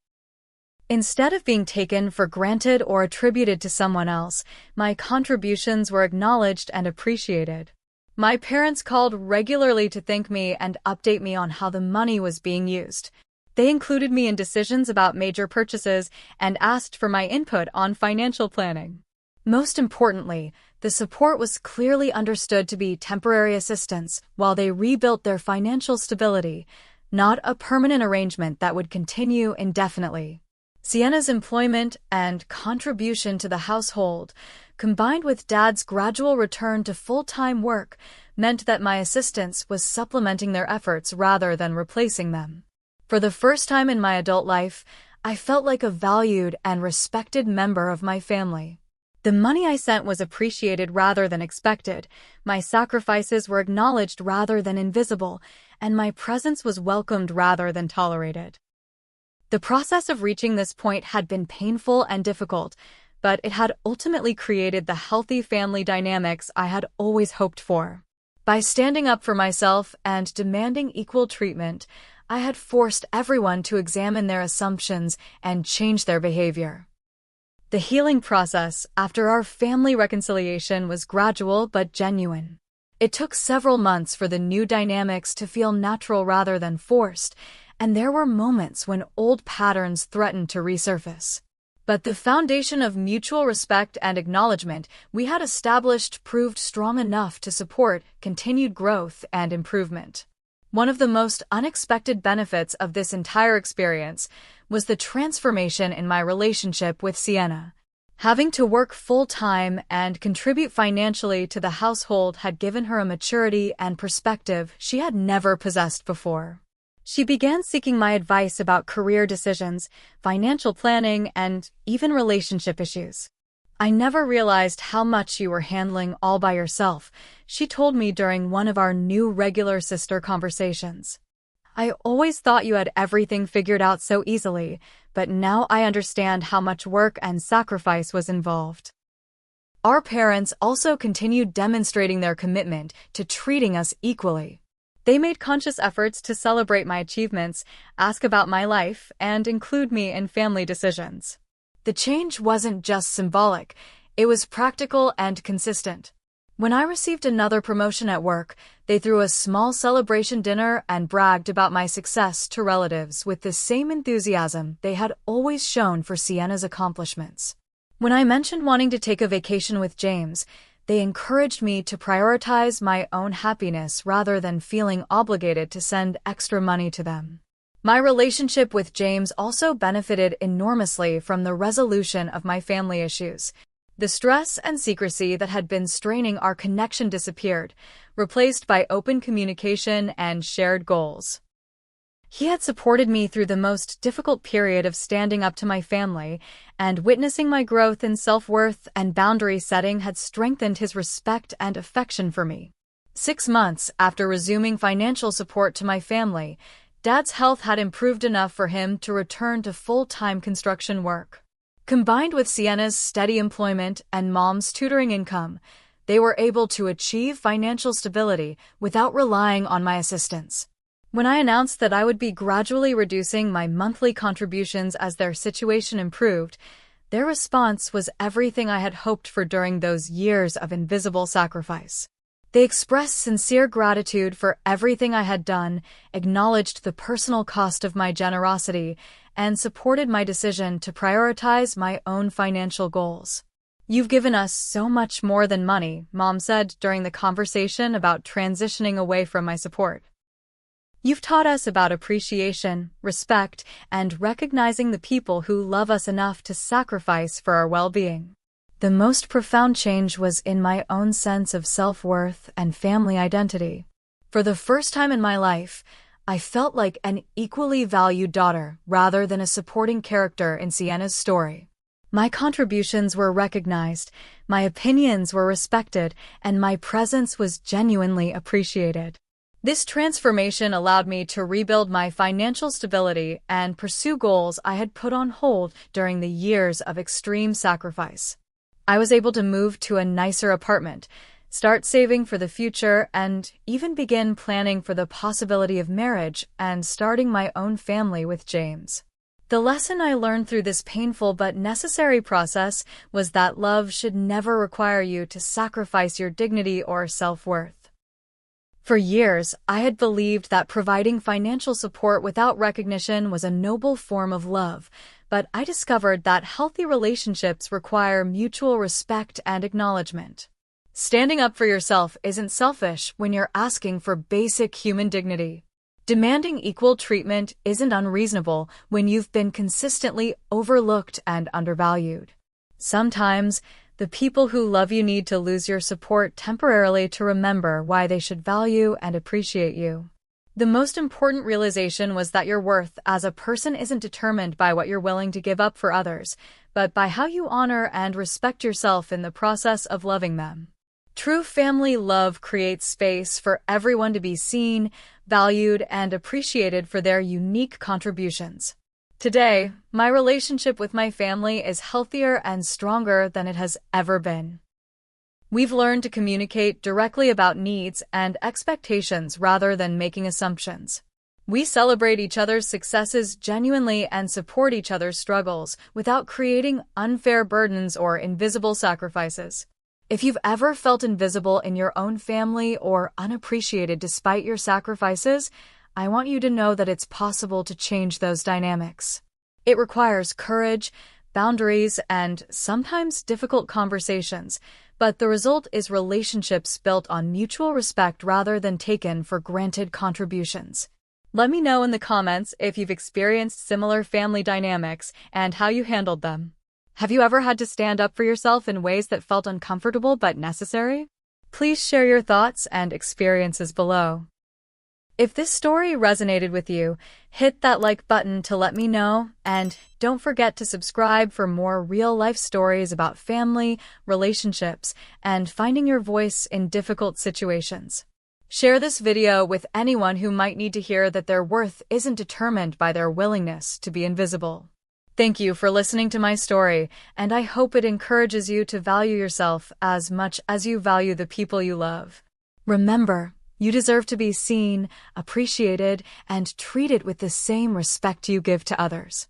Instead of being taken for granted or attributed to someone else, my contributions were acknowledged and appreciated. My parents called regularly to thank me and update me on how the money was being used. They included me in decisions about major purchases and asked for my input on financial planning. Most importantly, the support was clearly understood to be temporary assistance while they rebuilt their financial stability, not a permanent arrangement that would continue indefinitely. Sienna's employment and contribution to the household, combined with Dad's gradual return to full-time work, meant that my assistance was supplementing their efforts rather than replacing them. For the first time in my adult life, I felt like a valued and respected member of my family. The money I sent was appreciated rather than expected, my sacrifices were acknowledged rather than invisible, and my presence was welcomed rather than tolerated. The process of reaching this point had been painful and difficult, but it had ultimately created the healthy family dynamics I had always hoped for. By standing up for myself and demanding equal treatment, I had forced everyone to examine their assumptions and change their behavior. The healing process after our family reconciliation was gradual but genuine. It took several months for the new dynamics to feel natural rather than forced, and there were moments when old patterns threatened to resurface. But the foundation of mutual respect and acknowledgement we had established proved strong enough to support continued growth and improvement. One of the most unexpected benefits of this entire experience was the transformation in my relationship with Sienna. Having to work full-time and contribute financially to the household had given her a maturity and perspective she had never possessed before. She began seeking my advice about career decisions, financial planning, and even relationship issues. "I never realized how much you were handling all by yourself," she told me during one of our new regular sister conversations. "I always thought you had everything figured out so easily, but now I understand how much work and sacrifice was involved." Our parents also continued demonstrating their commitment to treating us equally. They made conscious efforts to celebrate my achievements, ask about my life, and include me in family decisions. The change wasn't just symbolic, it was practical and consistent. When I received another promotion at work, they threw a small celebration dinner and bragged about my success to relatives with the same enthusiasm they had always shown for Sienna's accomplishments. When I mentioned wanting to take a vacation with James, they encouraged me to prioritize my own happiness rather than feeling obligated to send extra money to them. My relationship with James also benefited enormously from the resolution of my family issues. The stress and secrecy that had been straining our connection disappeared, replaced by open communication and shared goals. He had supported me through the most difficult period of standing up to my family, and witnessing my growth in self-worth and boundary setting had strengthened his respect and affection for me. 6 months after resuming financial support to my family, Dad's health had improved enough for him to return to full-time construction work. Combined with Sienna's steady employment and Mom's tutoring income, they were able to achieve financial stability without relying on my assistance. When I announced that I would be gradually reducing my monthly contributions as their situation improved, their response was everything I had hoped for during those years of invisible sacrifice. They expressed sincere gratitude for everything I had done, acknowledged the personal cost of my generosity, and supported my decision to prioritize my own financial goals. "You've given us so much more than money," Mom said during the conversation about transitioning away from my support. "You've taught us about appreciation, respect, and recognizing the people who love us enough to sacrifice for our well-being." The most profound change was in my own sense of self-worth and family identity. For the first time in my life, I felt like an equally valued daughter rather than a supporting character in Sienna's story. My contributions were recognized, my opinions were respected, and my presence was genuinely appreciated. This transformation allowed me to rebuild my financial stability and pursue goals I had put on hold during the years of extreme sacrifice. I was able to move to a nicer apartment, Start saving for the future and even begin planning for the possibility of marriage and starting my own family with James. The lesson I learned through this painful but necessary process was that love should never require you to sacrifice your dignity or self-worth. For years, I had believed that providing financial support without recognition was a noble form of love, but I discovered that healthy relationships require mutual respect and acknowledgement. Standing up for yourself isn't selfish when you're asking for basic human dignity. Demanding equal treatment isn't unreasonable when you've been consistently overlooked and undervalued. Sometimes, the people who love you need to lose your support temporarily to remember why they should value and appreciate you. The most important realization was that your worth as a person isn't determined by what you're willing to give up for others, but by how you honor and respect yourself in the process of loving them. True family love creates space for everyone to be seen, valued, and appreciated for their unique contributions. Today, my relationship with my family is healthier and stronger than it has ever been. We've learned to communicate directly about needs and expectations rather than making assumptions. We celebrate each other's successes genuinely and support each other's struggles without creating unfair burdens or invisible sacrifices. If you've ever felt invisible in your own family or unappreciated despite your sacrifices, I want you to know that it's possible to change those dynamics. It requires courage, boundaries, and sometimes difficult conversations, but the result is relationships built on mutual respect rather than taken for granted contributions. Let me know in the comments if you've experienced similar family dynamics and how you handled them. Have you ever had to stand up for yourself in ways that felt uncomfortable but necessary? Please share your thoughts and experiences below. If this story resonated with you, hit that like button to let me know, and don't forget to subscribe for more real-life stories about family, relationships, and finding your voice in difficult situations. Share this video with anyone who might need to hear that their worth isn't determined by their willingness to be invisible. Thank you for listening to my story, and I hope it encourages you to value yourself as much as you value the people you love. Remember, you deserve to be seen, appreciated, and treated with the same respect you give to others.